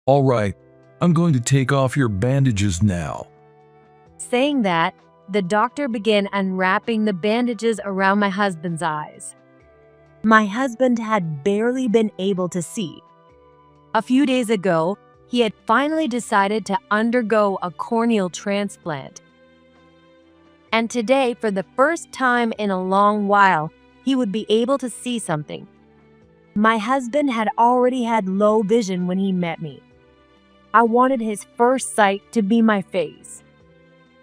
All right, I'm going to take off your bandages now. Saying that, the doctor began unwrapping the bandages around my husband's eyes. My husband had barely been able to see. A few days ago, he had finally decided to undergo a corneal transplant. And today, for the first time in a long while, he would be able to see something. My husband had already had low vision when he met me. I wanted his first sight to be my face.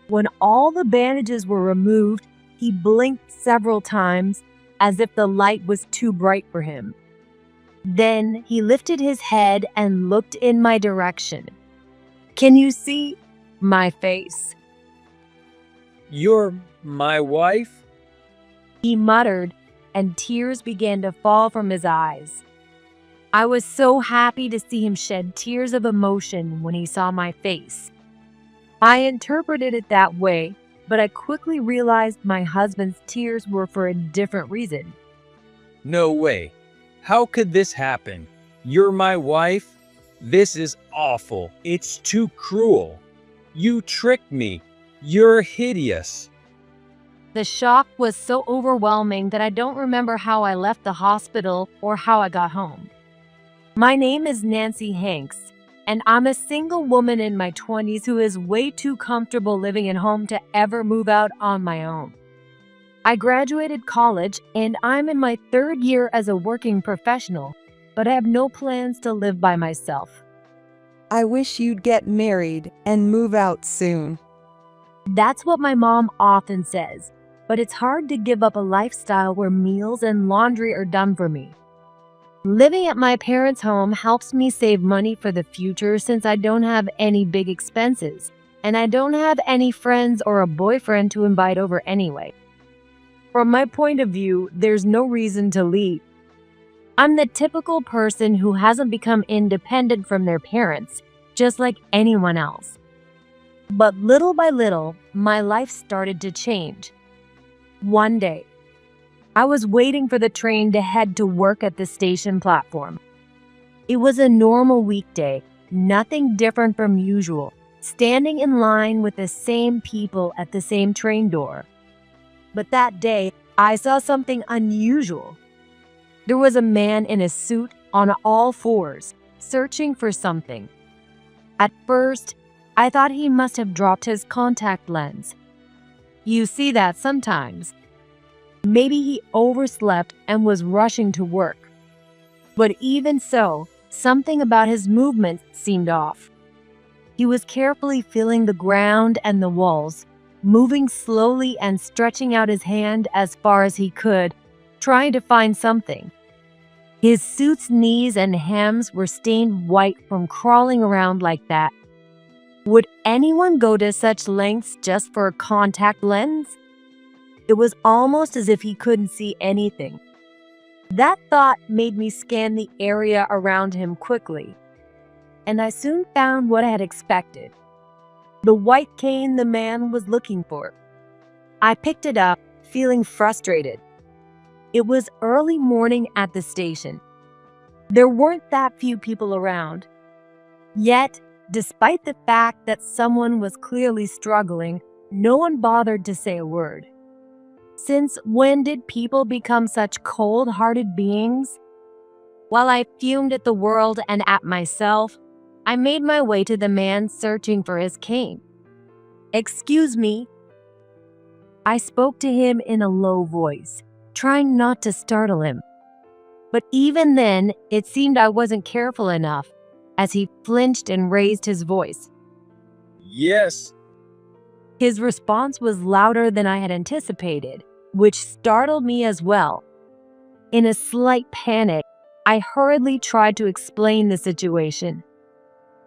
When all the bandages were removed, he blinked several times as if the light was too bright for him. Then he lifted his head and looked in my direction. "Can you see my face?" You're my wife? He muttered, and tears began to fall from his eyes. I was so happy to see him shed tears of emotion when he saw my face. I interpreted it that way, but I quickly realized my husband's tears were for a different reason. No way. How could this happen? You're my wife? This is awful. It's too cruel. You tricked me. You're hideous. The shock was so overwhelming that I don't remember how I left the hospital or how I got home. My name is Nancy Hanks, and I'm a single woman in my 20s who is way too comfortable living at home to ever move out on my own. I graduated college and I'm in my third year as a working professional, but I have no plans to live by myself. I wish you'd get married and move out soon. That's what my mom often says, but it's hard to give up a lifestyle where meals and laundry are done for me. Living at my parents' home helps me save money for the future since I don't have any big expenses, and I don't have any friends or a boyfriend to invite over anyway. From my point of view, there's no reason to leave. I'm the typical person who hasn't become independent from their parents, just like anyone else. But little by little, my life started to change. One day, I was waiting for the train to head to work at the station platform. It was a normal weekday, nothing different from usual, standing in line with the same people at the same train door. But that day, I saw something unusual. There was a man in a suit on all fours, searching for something. At first, I thought he must have dropped his contact lens. You see that sometimes. Maybe he overslept and was rushing to work. But even so, something about his movements seemed off. He was carefully feeling the ground and the walls, moving slowly and stretching out his hand as far as he could, trying to find something. His suit's knees and hams were stained white from crawling around like that. Would anyone go to such lengths just for a contact lens? It was almost as if he couldn't see anything. That thought made me scan the area around him quickly, and I soon found what I had expected. The white cane the man was looking for. I picked it up, feeling frustrated. It was early morning at the station. There weren't that few people around. Yet, despite the fact that someone was clearly struggling, no one bothered to say a word. Since when did people become such cold-hearted beings? While I fumed at the world and at myself, I made my way to the man searching for his cane. "Excuse me." I spoke to him in a low voice, trying not to startle him. But even then, it seemed I wasn't careful enough, as he flinched and raised his voice. Yes. His response was louder than I had anticipated, which startled me as well. In a slight panic, I hurriedly tried to explain the situation.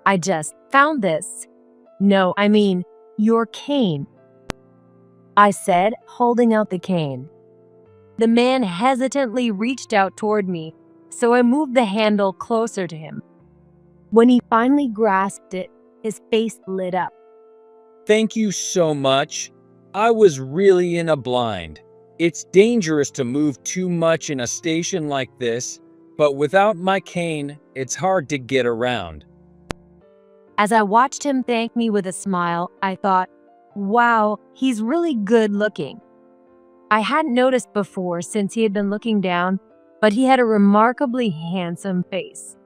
"I just found this. No, I mean, your cane," I said, holding out the cane. The man hesitantly reached out toward me, so I moved the handle closer to him. When he finally grasped it, his face lit up. Thank you so much. I was really in a blind. It's dangerous to move too much in a station like this, but without my cane, it's hard to get around. As I watched him thank me with a smile, I thought, wow, he's really good looking. I hadn't noticed before since he had been looking down, but he had a remarkably handsome face.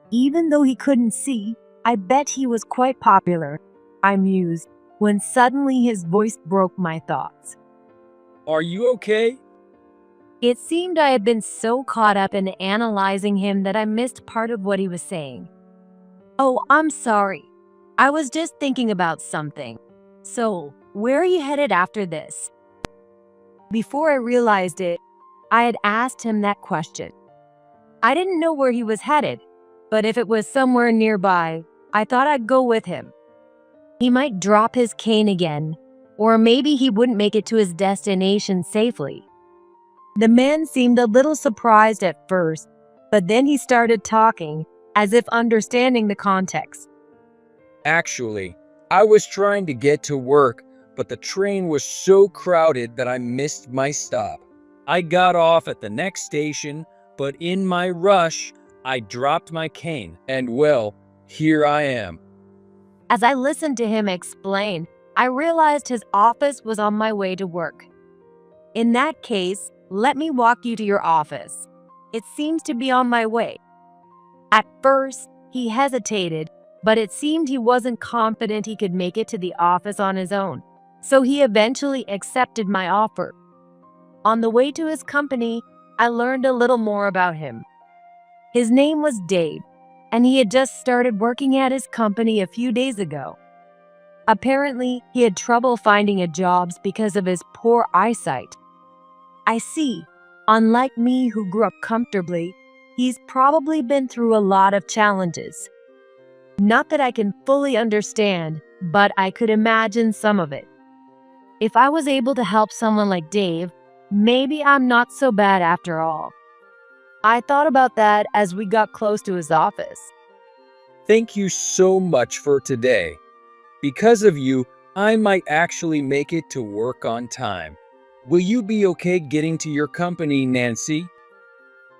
Even though he couldn't see, I bet he was quite popular, I mused, when suddenly his voice broke my thoughts. Are you okay? It seemed I had been so caught up in analyzing him that I missed part of what he was saying. Oh, I'm sorry. I was just thinking about something. So, where are you headed after this? Before I realized it, I had asked him that question. I didn't know where he was headed, but if it was somewhere nearby, I thought I'd go with him. He might drop his cane again, or maybe he wouldn't make it to his destination safely. The man seemed a little surprised at first, but then he started talking, as if understanding the context. Actually, I was trying to get to work, but the train was so crowded that I missed my stop. I got off at the next station, but in my rush, I dropped my cane, and well, here I am. As I listened to him explain, I realized his office was on my way to work. In that case, let me walk you to your office. It seems to be on my way. At first, he hesitated, but it seemed he wasn't confident he could make it to the office on his own, so he eventually accepted my offer. On the way to his company, I learned a little more about him. His name was Dave, and he had just started working at his company a few days ago. Apparently, he had trouble finding a job because of his poor eyesight. I see, unlike me who grew up comfortably, he's probably been through a lot of challenges. Not that I can fully understand, but I could imagine some of it. If I was able to help someone like Dave, maybe I'm not so bad after all. I thought about that as we got close to his office. Thank you so much for today. Because of you, I might actually make it to work on time. Will you be okay getting to your company, Nancy?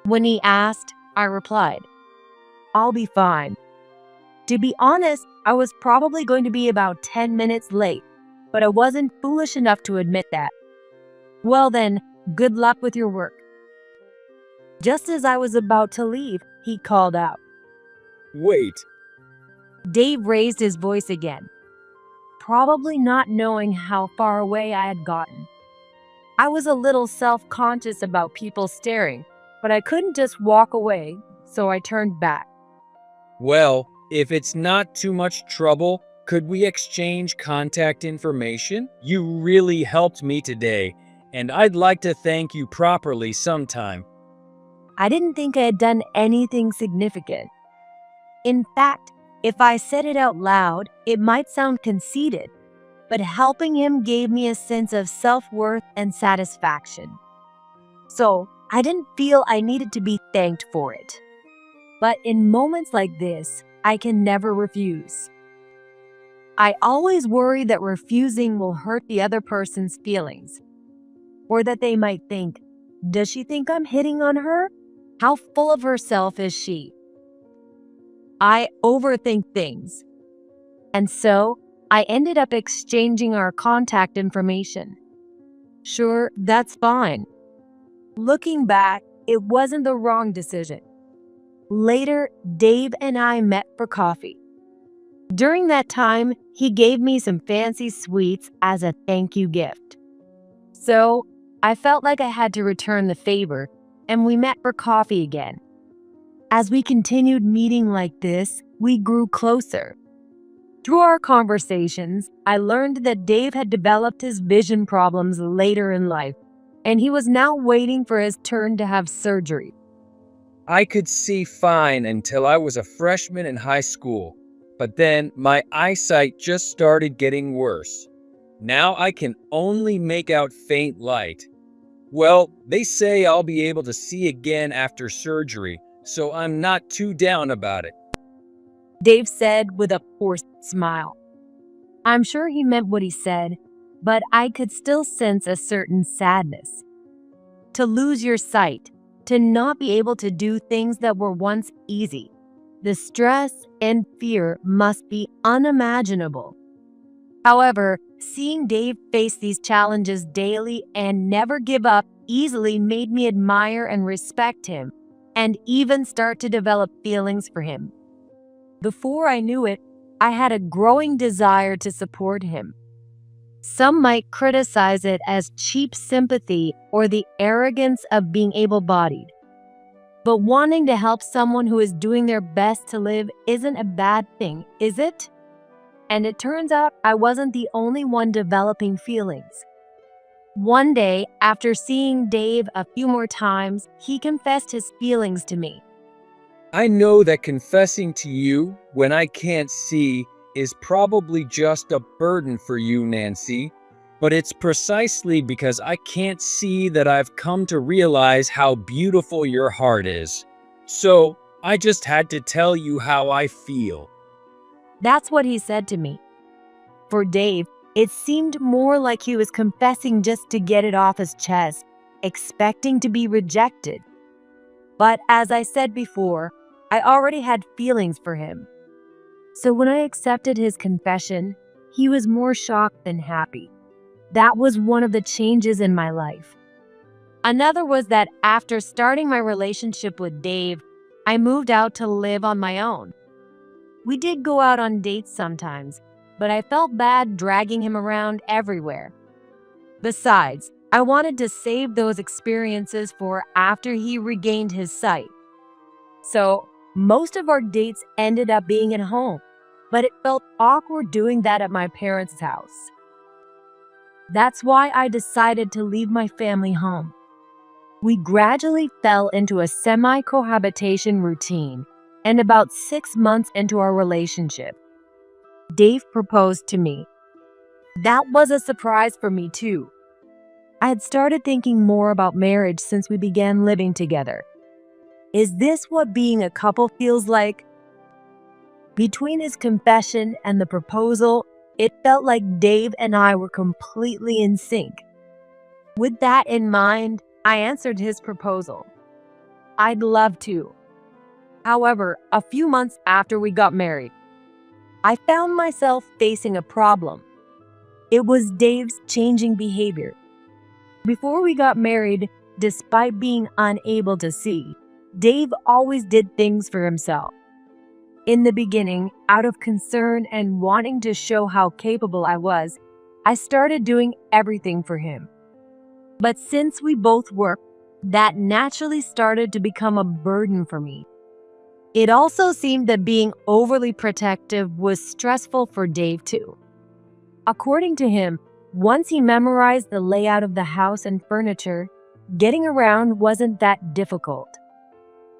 When he asked, I replied, I'll be fine. To be honest, I was probably going to be about 10 minutes late, but I wasn't foolish enough to admit that. Well then, good luck with your work. Just as I was about to leave, he called out. Wait. Dave raised his voice again, probably not knowing how far away I had gotten. I was a little self-conscious about people staring, but I couldn't just walk away, so I turned back. Well, if it's not too much trouble, could we exchange contact information? You really helped me today, and I'd like to thank you properly sometime. I didn't think I had done anything significant. In fact, if I said it out loud, it might sound conceited, but helping him gave me a sense of self-worth and satisfaction. So, I didn't feel I needed to be thanked for it. But in moments like this, I can never refuse. I always worry that refusing will hurt the other person's feelings, or that they might think, does she think I'm hitting on her? How full of herself is she? I overthink things. And so, I ended up exchanging our contact information. Sure, that's fine. Looking back, it wasn't the wrong decision. Later, Dave and I met for coffee. During that time, he gave me some fancy sweets as a thank you gift. So, I felt like I had to return the favor, and we met for coffee again. As we continued meeting like this, we grew closer. Through our conversations, I learned that Dave had developed his vision problems later in life, and he was now waiting for his turn to have surgery. I could see fine until I was a freshman in high school, but then my eyesight just started getting worse. Now I can only make out faint light. Well, they say I'll be able to see again after surgery, so I'm not too down about it. Dave said with a forced smile. I'm sure he meant what he said, but I could still sense a certain sadness. To lose your sight, to not be able to do things that were once easy. The stress and fear must be unimaginable. However, seeing Dave face these challenges daily and never give up easily made me admire and respect him, and even start to develop feelings for him. Before I knew it, I had a growing desire to support him. Some might criticize it as cheap sympathy or the arrogance of being able-bodied. But wanting to help someone who is doing their best to live isn't a bad thing, is it? And it turns out I wasn't the only one developing feelings. One day, after seeing Dave a few more times, he confessed his feelings to me. I know that confessing to you when I can't see is probably just a burden for you, Nancy, but it's precisely because I can't see that I've come to realize how beautiful your heart is. So, I just had to tell you how I feel. That's what he said to me. For Dave, it seemed more like he was confessing just to get it off his chest, expecting to be rejected. But as I said before, I already had feelings for him. So when I accepted his confession, he was more shocked than happy. That was one of the changes in my life. Another was that after starting my relationship with Dave, I moved out to live on my own. We did go out on dates sometimes, but I felt bad dragging him around everywhere. Besides, I wanted to save those experiences for after he regained his sight. So, most of our dates ended up being at home, but it felt awkward doing that at my parents' house. That's why I decided to leave my family home. We gradually fell into a semi-cohabitation routine, and about 6 months into our relationship, Dave proposed to me. That was a surprise for me too. I had started thinking more about marriage since we began living together. Is this what being a couple feels like? Between his confession and the proposal, it felt like Dave and I were completely in sync. With that in mind, I answered his proposal. I'd love to. However, a few months after we got married, I found myself facing a problem. It was Dave's changing behavior. Before we got married, despite being unable to see, Dave always did things for himself. In the beginning, out of concern and wanting to show how capable I was, I started doing everything for him. But since we both worked, that naturally started to become a burden for me. It also seemed that being overly protective was stressful for Dave too. According to him, once he memorized the layout of the house and furniture, getting around wasn't that difficult.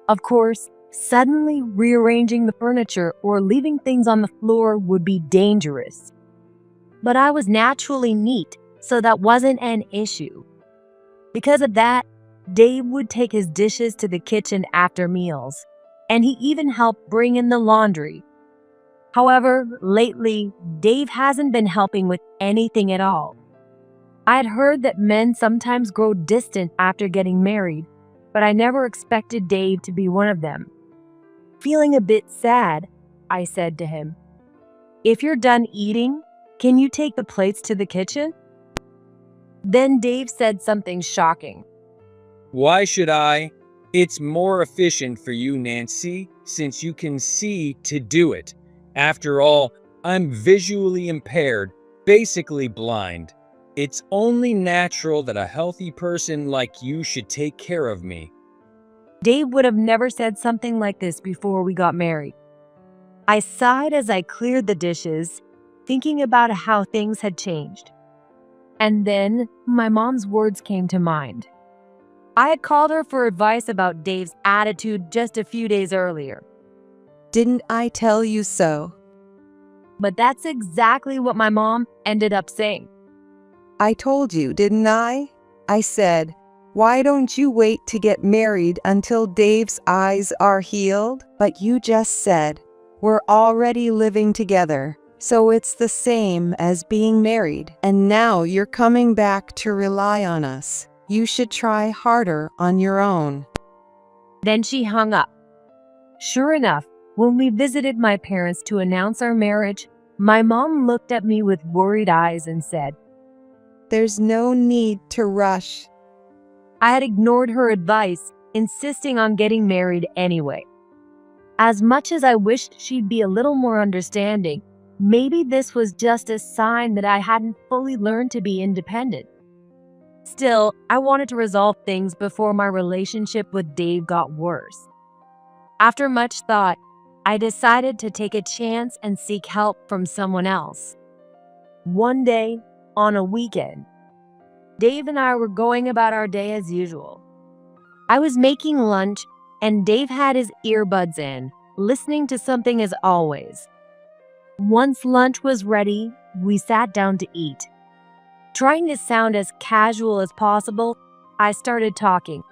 Of course, suddenly rearranging the furniture or leaving things on the floor would be dangerous. But I was naturally neat, so that wasn't an issue. Because of that, Dave would take his dishes to the kitchen after meals, and he even helped bring in the laundry. However, lately, Dave hasn't been helping with anything at all. I had heard that men sometimes grow distant after getting married, but I never expected Dave to be one of them. Feeling a bit sad, I said to him, "If you're done eating, can you take the plates to the kitchen?" Then Dave said something shocking. Why should I? It's more efficient for you, Nancy, since you can see to do it. After all, I'm visually impaired, basically blind. It's only natural that a healthy person like you should take care of me. Dave would have never said something like this before we got married. I sighed as I cleared the dishes, thinking about how things had changed. And then my mom's words came to mind. I had called her for advice about Dave's attitude just a few days earlier. Didn't I tell you so? But that's exactly what my mom ended up saying. I told you, didn't I? I said, why don't you wait to get married until Dave's eyes are healed? But you just said, we're already living together, so it's the same as being married. And now you're coming back to rely on us. You should try harder on your own. Then she hung up. Sure enough, When we visited my parents to announce our marriage, my mom looked at me with worried eyes and said, "There's no need to rush." I had ignored her advice, insisting on getting married anyway. As much as I wished she'd be a little more understanding, maybe this was just a sign that I hadn't fully learned to be independent. Still, I wanted to resolve things before my relationship with Dave got worse. After much thought, I decided to take a chance and seek help from someone else. One day, on a weekend, Dave and I were going about our day as usual. I was making lunch, and Dave had his earbuds in, listening to something as always. Once lunch was ready, we sat down to eat. Trying to sound as casual as possible, I started talking.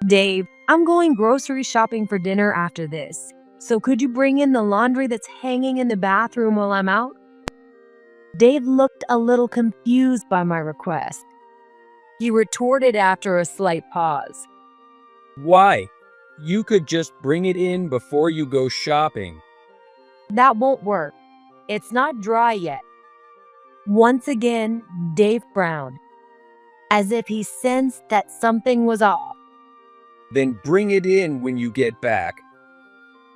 "Dave, I'm going grocery shopping for dinner after this. So could you bring in the laundry that's hanging in the bathroom while I'm out?" Dave looked a little confused by my request. He retorted after a slight pause. Why? You could just bring it in before you go shopping. "That won't work. It's not dry yet." Once again, Dave frowned, as if he sensed that something was off. Then bring it in when you get back.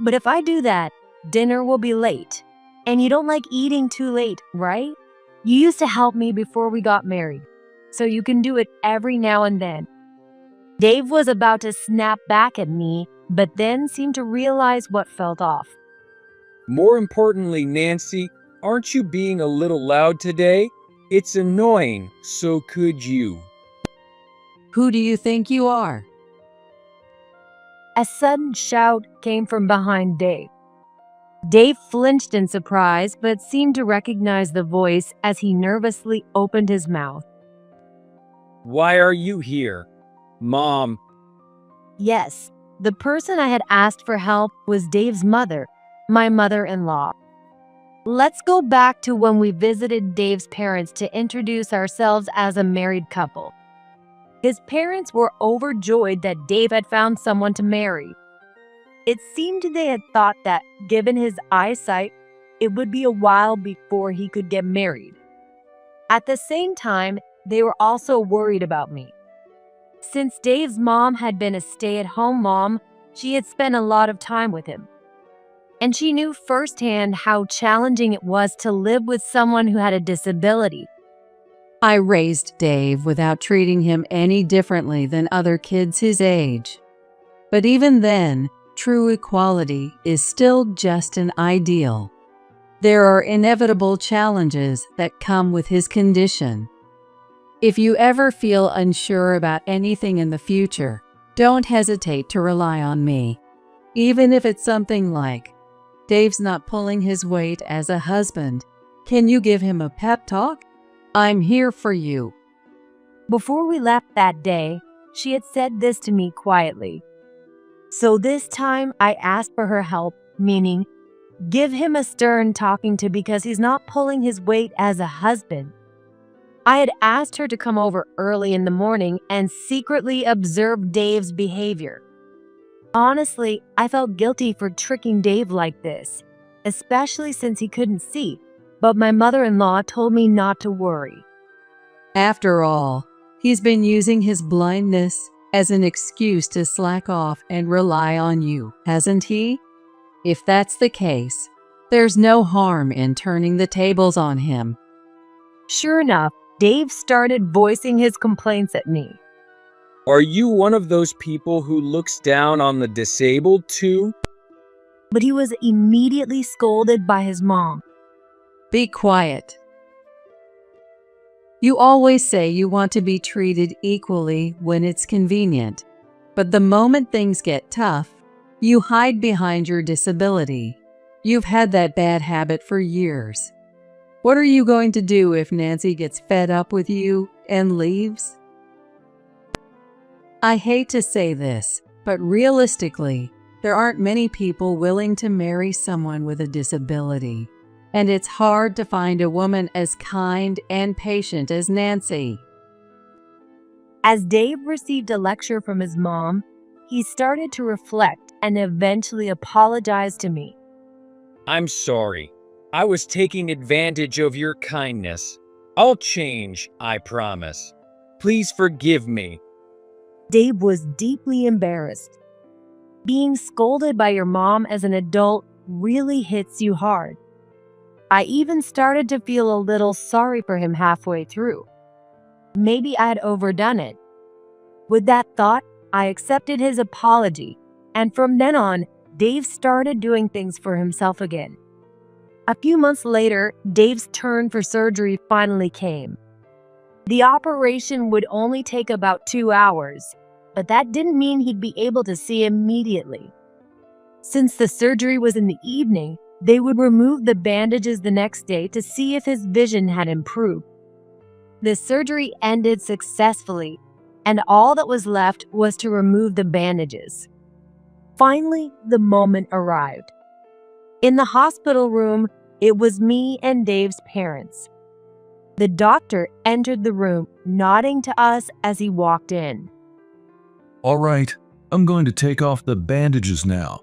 "But if I do that, dinner will be late. And you don't like eating too late, right? You used to help me before we got married, so you can do it every now and then." Dave was about to snap back at me, but then seemed to realize what felt off. More importantly, Nancy, aren't you being a little loud today? It's annoying, so could you? Who do you think you are? A sudden shout came from behind Dave. Dave flinched in surprise, but seemed to recognize the voice as he nervously opened his mouth. Why are you here? Mom. Yes, the person I had asked for help was Dave's mother, my mother-in-law. Let's go back to when we visited Dave's parents to introduce ourselves as a married couple. His parents were overjoyed that Dave had found someone to marry. It seemed they had thought that, given his eyesight, it would be a while before he could get married. At the same time, they were also worried about me. Since Dave's mom had been a stay-at-home mom, she had spent a lot of time with him. And she knew firsthand how challenging it was to live with someone who had a disability. I raised Dave without treating him any differently than other kids his age. But even then, true equality is still just an ideal. There are inevitable challenges that come with his condition. If you ever feel unsure about anything in the future, don't hesitate to rely on me. Even if it's something like, "Dave's not pulling his weight as a husband. Can you give him a pep talk? I'm here for you." Before we left that day, she had said this to me quietly. So this time I asked for her help, meaning, give him a stern talking to because he's not pulling his weight as a husband. I had asked her to come over early in the morning and secretly observe Dave's behavior. Honestly, I felt guilty for tricking Dave like this, especially since he couldn't see, but my mother-in-law told me not to worry. After all, he's been using his blindness as an excuse to slack off and rely on you, hasn't he? If that's the case, there's no harm in turning the tables on him. Sure enough, Dave started voicing his complaints at me. Are you one of those people who looks down on the disabled too? But he was immediately scolded by his mom. Be quiet. You always say you want to be treated equally when it's convenient, but the moment things get tough, you hide behind your disability. You've had that bad habit for years. What are you going to do if Nancy gets fed up with you and leaves? I hate to say this, but realistically, there aren't many people willing to marry someone with a disability. And it's hard to find a woman as kind and patient as Nancy. As Dave received a lecture from his mom, he started to reflect and eventually apologized to me. I'm sorry. I was taking advantage of your kindness. I'll change, I promise. Please forgive me. Dave was deeply embarrassed. Being scolded by your mom as an adult really hits you hard. I even started to feel a little sorry for him halfway through. Maybe I had overdone it. With that thought, I accepted his apology, and from then on, Dave started doing things for himself again. A few months later, Dave's turn for surgery finally came. The operation would only take about 2 hours, but that didn't mean he'd be able to see immediately. Since the surgery was in the evening, they would remove the bandages the next day to see if his vision had improved. The surgery ended successfully, and all that was left was to remove the bandages. Finally, the moment arrived. In the hospital room, it was me and Dave's parents. The doctor entered the room, nodding to us as he walked in. All right, I'm going to take off the bandages now.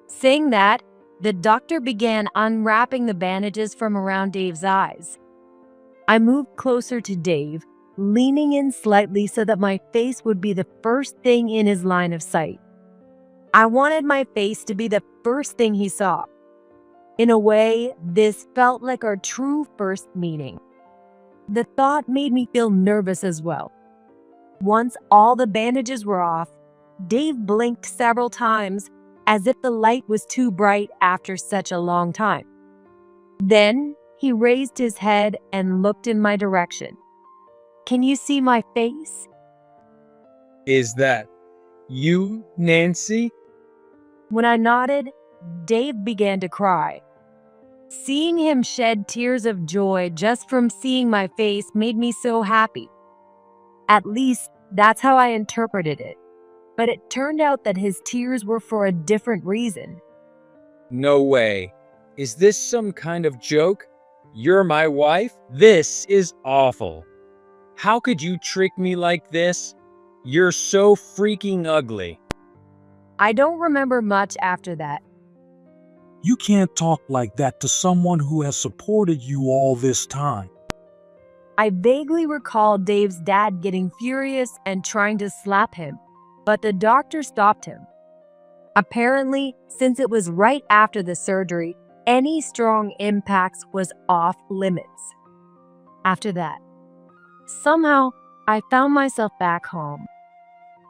Saying that, the doctor began unwrapping the bandages from around Dave's eyes. I moved closer to Dave, leaning in slightly so that my face would be the first thing in his line of sight. I wanted my face to be the first thing he saw. In a way, this felt like our true first meeting. The thought made me feel nervous as well. Once all the bandages were off, Dave blinked several times as if the light was too bright after such a long time. Then he raised his head and looked in my direction. "Can you see my face?" Is that you, Nancy? When I nodded, Dave began to cry. Seeing him shed tears of joy just from seeing my face made me so happy. At least, that's how I interpreted it. But it turned out that his tears were for a different reason. No way. Is this some kind of joke? You're my wife? This is awful. How could you trick me like this? You're so freaking ugly. I don't remember much after that. You can't talk like that to someone who has supported you all this time. I vaguely recall Dave's dad getting furious and trying to slap him, but the doctor stopped him. Apparently, since it was right after the surgery, any strong impacts was off limits. After that, somehow, I found myself back home.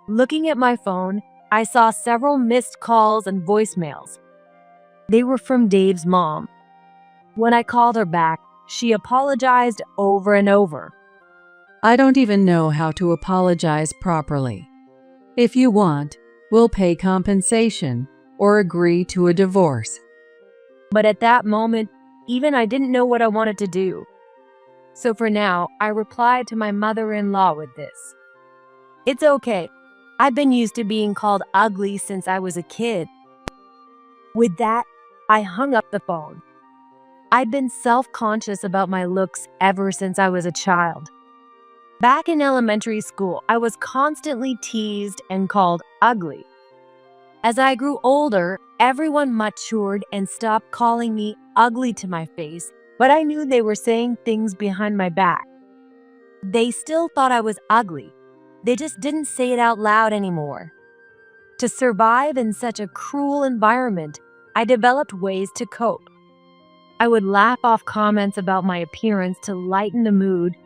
Looking at my phone, I saw several missed calls and voicemails. They were from Dave's mom. When I called her back, she apologized over and over. I don't even know how to apologize properly. If you want, we'll pay compensation or agree to a divorce. But at that moment, even I didn't know what I wanted to do. So for now, I replied to my mother-in-law with this. "It's okay. I've been used to being called ugly since I was a kid." With that, I hung up the phone. I'd been self-conscious about my looks ever since I was a child. Back in elementary school, I was constantly teased and called ugly. As I grew older, everyone matured and stopped calling me ugly to my face, but I knew they were saying things behind my back. They still thought I was ugly. They just didn't say it out loud anymore. To survive in such a cruel environment, I developed ways to cope. I would laugh off comments about my appearance to lighten the mood,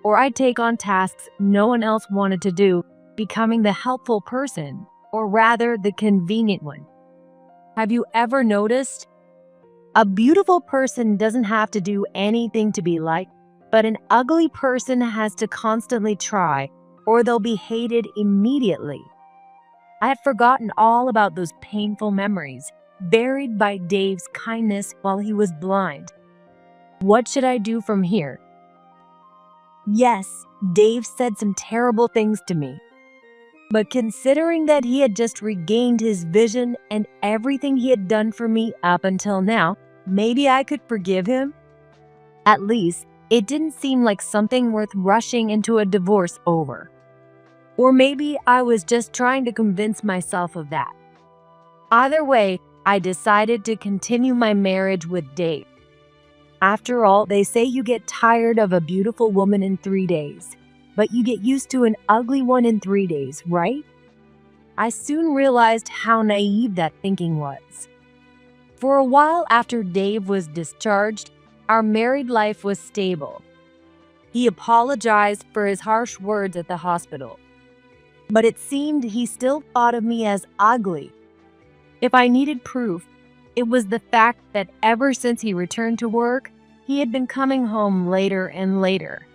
or I'd take on tasks no one else wanted to do, becoming the helpful person, or rather the convenient one. Have you ever noticed? A beautiful person doesn't have to do anything to be liked, but an ugly person has to constantly try, or they'll be hated immediately. I had forgotten all about those painful memories, buried by Dave's kindness while he was blind. What should I do from here? Yes, Dave said some terrible things to me. But considering that he had just regained his vision and everything he had done for me up until now, maybe I could forgive him? At least, it didn't seem like something worth rushing into a divorce over. Or maybe I was just trying to convince myself of that. Either way, I decided to continue my marriage with Dave. After all, they say you get tired of a beautiful woman in 3 days, but you get used to an ugly one in 3 days, right? I soon realized how naive that thinking was. For a while after Dave was discharged, our married life was stable. He apologized for his harsh words at the hospital, but it seemed he still thought of me as ugly. If I needed proof, it was the fact that ever since he returned to work, he had been coming home later and later.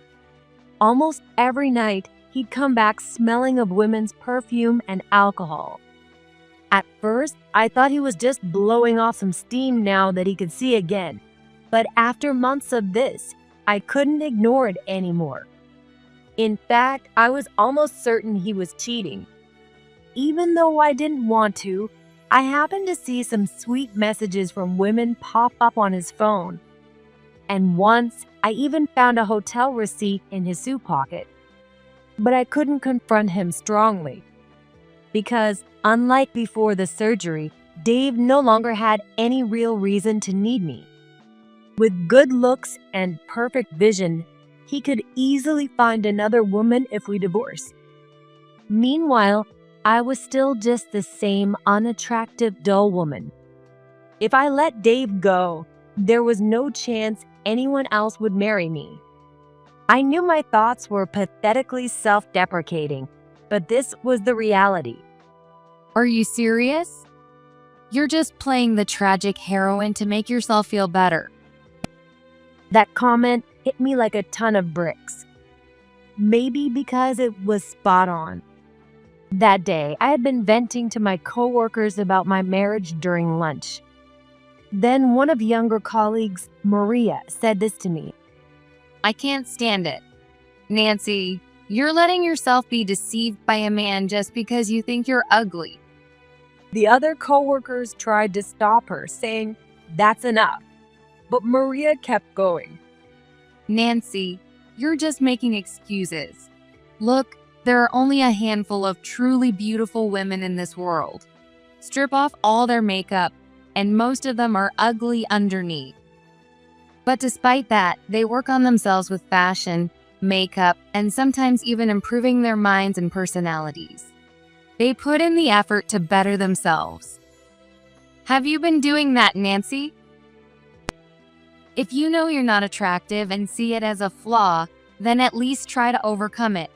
Almost every night, he'd come back smelling of women's perfume and alcohol. At first, I thought he was just blowing off some steam now that he could see again. But after months of this, I couldn't ignore it anymore. In fact, I was almost certain he was cheating. Even though I didn't want to, I happened to see some sweet messages from women pop up on his phone. And once, I even found a hotel receipt in his suit pocket. But I couldn't confront him strongly. Because, unlike before the surgery, Dave no longer had any real reason to need me. With good looks and perfect vision, he could easily find another woman if we divorced. Meanwhile, I was still just the same unattractive, dull woman. If I let Dave go, there was no chance anyone else would marry me. I knew my thoughts were pathetically self-deprecating, but this was the reality. Are you serious? You're just playing the tragic heroine to make yourself feel better. That comment hit me like a ton of bricks. Maybe because it was spot on. That day, I had been venting to my coworkers about my marriage during lunch. Then one of younger colleagues, Maria, said this to me. I can't stand it. Nancy, you're letting yourself be deceived by a man just because you think you're ugly. The other coworkers tried to stop her, saying, "That's enough." But Maria kept going. Nancy, you're just making excuses. Look, there are only a handful of truly beautiful women in this world. Strip off all their makeup, and most of them are ugly underneath. But despite that, they work on themselves with fashion, makeup, and sometimes even improving their minds and personalities. They put in the effort to better themselves. Have you been doing that, Nancy? If you know you're not attractive and see it as a flaw, then at least try to overcome it.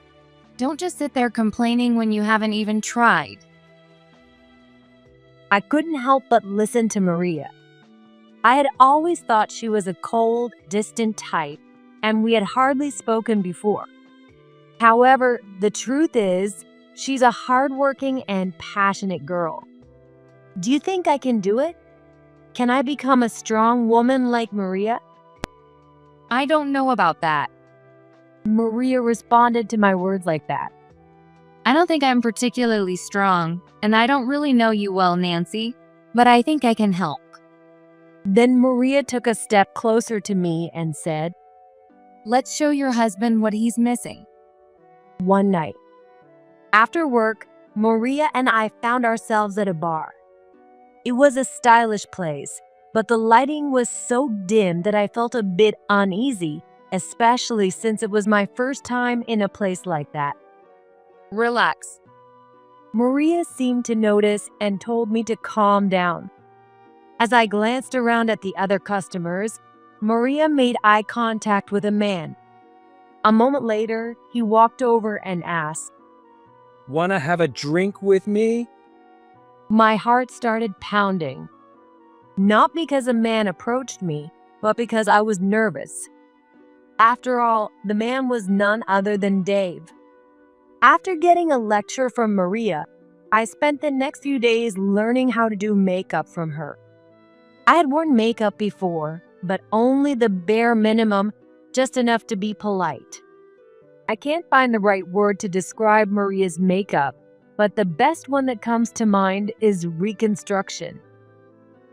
Don't just sit there complaining when you haven't even tried. I couldn't help but listen to Maria. I had always thought she was a cold, distant type, and we had hardly spoken before. However, the truth is, she's a hardworking and passionate girl. Do you think I can do it? Can I become a strong woman like Maria? I don't know about that. Maria responded to my words like that. I don't think I'm particularly strong, and I don't really know you well, Nancy, but I think I can help. Then Maria took a step closer to me and said, Let's show your husband what he's missing. One night, after work, Maria and I found ourselves at a bar. It was a stylish place, but the lighting was so dim that I felt a bit uneasy, especially since it was my first time in a place like that. Relax. Maria seemed to notice and told me to calm down. As I glanced around at the other customers, Maria made eye contact with a man. A moment later, he walked over and asked, "Wanna have a drink with me?" My heart started pounding. Not because a man approached me, but because I was nervous. After all, the man was none other than Dave. After getting a lecture from Maria, I spent the next few days learning how to do makeup from her. I had worn makeup before, but only the bare minimum, just enough to be polite. I can't find the right word to describe Maria's makeup, but the best one that comes to mind is reconstruction.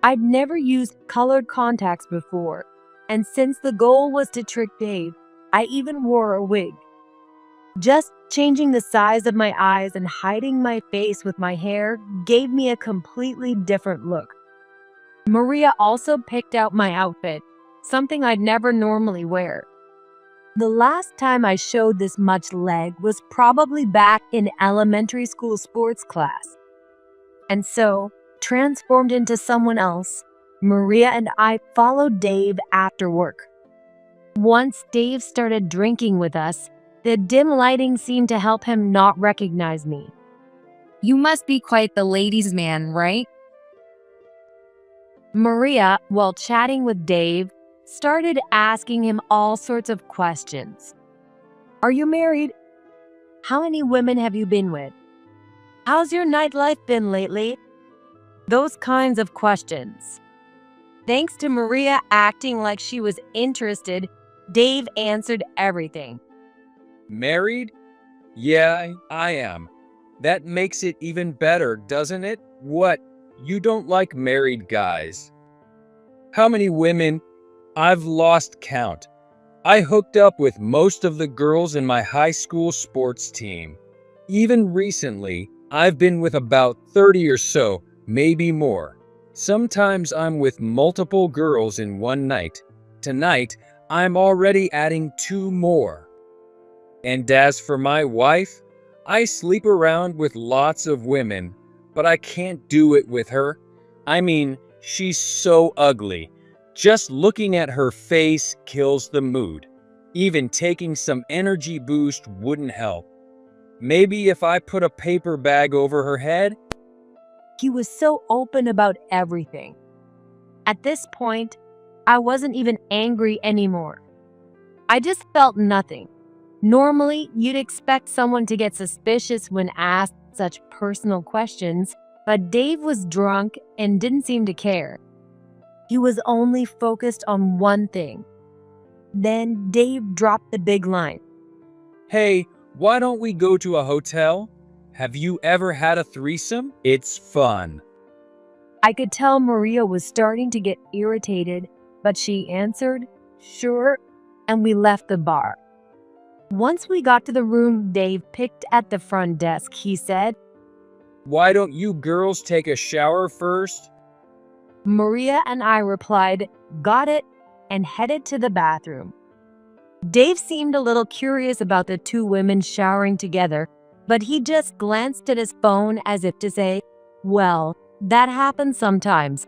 I'd never used colored contacts before, and since the goal was to trick Dave, I even wore a wig. Just changing the size of my eyes and hiding my face with my hair gave me a completely different look. Maria also picked out my outfit, something I'd never normally wear. The last time I showed this much leg was probably back in elementary school sports class. And so, transformed into someone else, Maria and I followed Dave after work. Once Dave started drinking with us, the dim lighting seemed to help him not recognize me. You must be quite the ladies' man, right? Maria, while chatting with Dave, started asking him all sorts of questions. Are you married? How many women have you been with? How's your nightlife been lately? Those kinds of questions. Thanks to Maria acting like she was interested, Dave answered everything. Married? Yeah, I am. That makes it even better, doesn't it? What? You don't like married guys? How many women? I've lost count. I hooked up with most of the girls in my high school sports team. Even recently, I've been with about 30 or so, maybe more. Sometimes I'm with multiple girls in one night. Tonight, I'm already adding 2 more. And as for my wife, I sleep around with lots of women, but I can't do it with her. I mean, she's so ugly. Just looking at her face kills the mood. Even taking some energy boost wouldn't help. Maybe if I put a paper bag over her head? He was so open about everything. At this point, I wasn't even angry anymore. I just felt nothing. Normally, you'd expect someone to get suspicious when asked such personal questions, but Dave was drunk and didn't seem to care. He was only focused on one thing. Then Dave dropped the big line. Hey, why don't we go to a hotel? Have you ever had a threesome? It's fun. I could tell Maria was starting to get irritated, but she answered, sure, and we left the bar. Once we got to the room Dave picked at the front desk, he said, Why don't you girls take a shower first? Maria and I replied, got it, and headed to the bathroom. Dave seemed a little curious about the 2 women showering together, but he just glanced at his phone as if to say, well, that happens sometimes.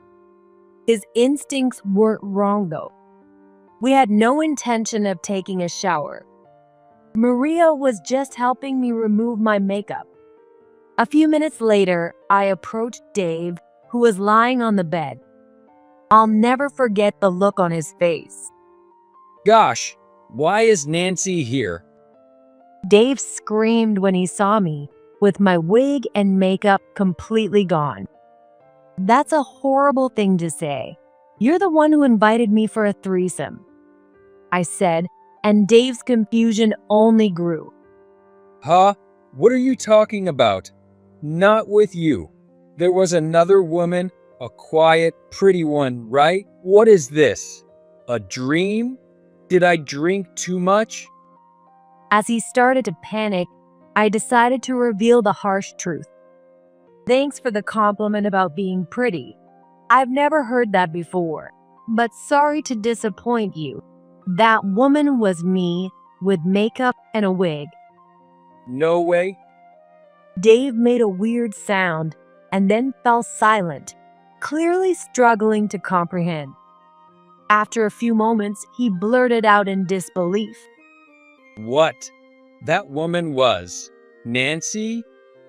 His instincts weren't wrong though. We had no intention of taking a shower. Maria was just helping me remove my makeup. A few minutes later, I approached Dave, who was lying on the bed. I'll never forget the look on his face. Gosh, why is Nancy here? Dave screamed when he saw me, with my wig and makeup completely gone. That's a horrible thing to say. You're the one who invited me for a threesome, I said, and Dave's confusion only grew. Huh? What are you talking about? Not with you. There was another woman, a quiet, pretty one, right? What is this? A dream? Did I drink too much? As he started to panic, I decided to reveal the harsh truth. Thanks for the compliment about being pretty. I've never heard that before, but sorry to disappoint you. That woman was me, with makeup and a wig. No way. Dave made a weird sound and then fell silent, clearly struggling to comprehend. After a few moments, he blurted out in disbelief. What? That woman was Nancy?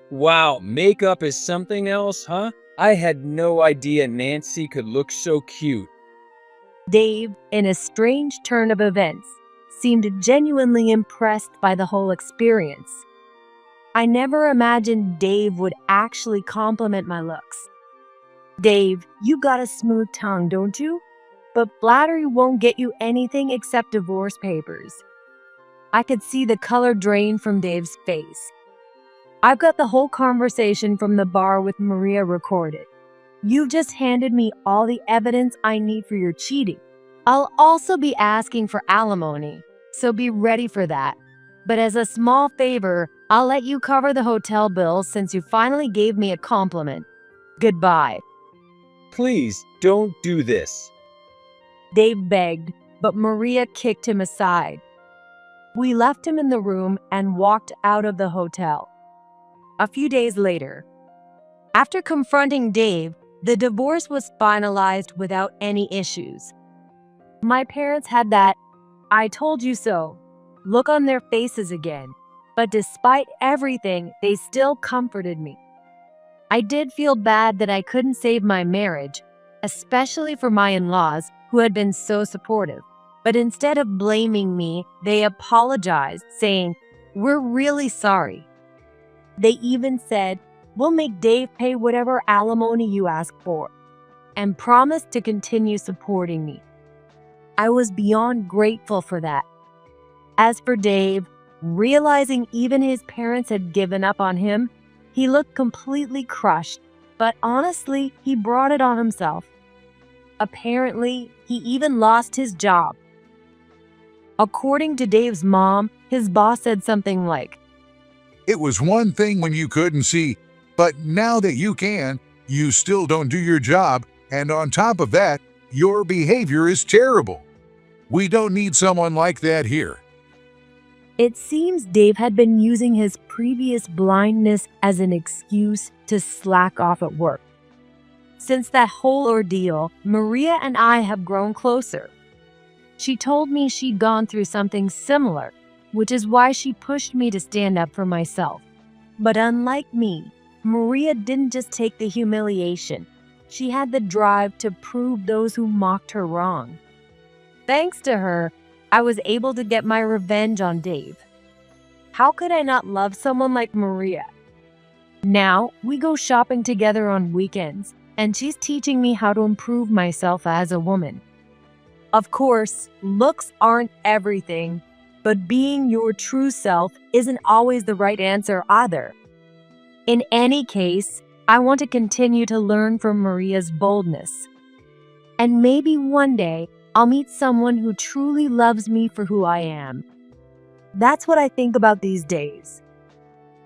Wow, makeup is something else, huh? I had no idea Nancy could look so cute. Dave, in a strange turn of events, seemed genuinely impressed by the whole experience. I never imagined Dave would actually compliment my looks. Dave, you got a smooth tongue, don't you? But flattery won't get you anything except divorce papers. I could see the color drain from Dave's face. I've got the whole conversation from the bar with Maria recorded. You've just handed me all the evidence I need for your cheating. I'll also be asking for alimony, so be ready for that. But as a small favor, I'll let you cover the hotel bills since you finally gave me a compliment. Goodbye. Please don't do this. Dave begged, but Maria kicked him aside. We left him in the room and walked out of the hotel. A few days later, after confronting Dave, the divorce was finalized without any issues. My parents had that "I told you so" look on their faces again, but despite everything, they still comforted me. I did feel bad that I couldn't save my marriage, especially for my in-laws who had been so supportive. But instead of blaming me, they apologized, saying, "We're really sorry." They even said, "We'll make Dave pay whatever alimony you ask for," and promised to continue supporting me. I was beyond grateful for that. As for Dave, realizing even his parents had given up on him, he looked completely crushed, but honestly, he brought it on himself. Apparently, he even lost his job. According to Dave's mom, his boss said something like, "It was one thing when you couldn't see, but now that you can, you still don't do your job, and on top of that, your behavior is terrible. We don't need someone like that here." It seems Dave had been using his previous blindness as an excuse to slack off at work. Since that whole ordeal, Maria and I have grown closer. She told me she'd gone through something similar, which is why she pushed me to stand up for myself. But unlike me, Maria didn't just take the humiliation. She had the drive to prove those who mocked her wrong. Thanks to her, I was able to get my revenge on Dave. How could I not love someone like Maria? Now, we go shopping together on weekends, and she's teaching me how to improve myself as a woman. Of course, looks aren't everything, but being your true self isn't always the right answer either. In any case, I want to continue to learn from Maria's boldness. And maybe one day, I'll meet someone who truly loves me for who I am. That's what I think about these days.